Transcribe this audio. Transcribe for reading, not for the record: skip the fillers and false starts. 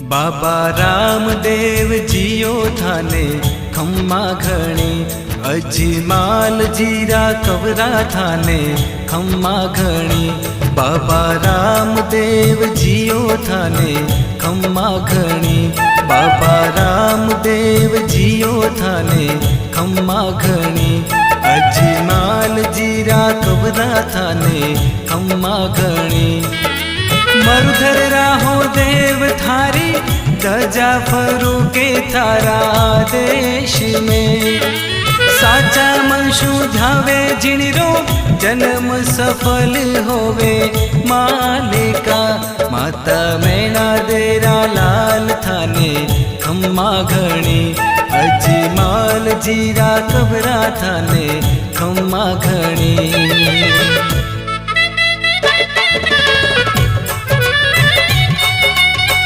बाबा रामदेव जियो थाने खम्मा घणी, अजमाल जीरा कवरा थाने खम्मा घणी। बाबा रामदेव जियो थाने खम्मा घणी, बाबा रामदेव जियो थाने खम्मा घणी। अजमाल जीरा कवरा थाने खम्मा घणी। मरुधर राहो देव थारी, ध्वजा फरूके थारा देश में। साचा मनशु ध्यावे जिणरो, जन्म सफल होवे मालिका। माता मैना देरा लाल थाने खम्मा घणी, अजमाल जीरा कबरा थाने खम्मा घणी।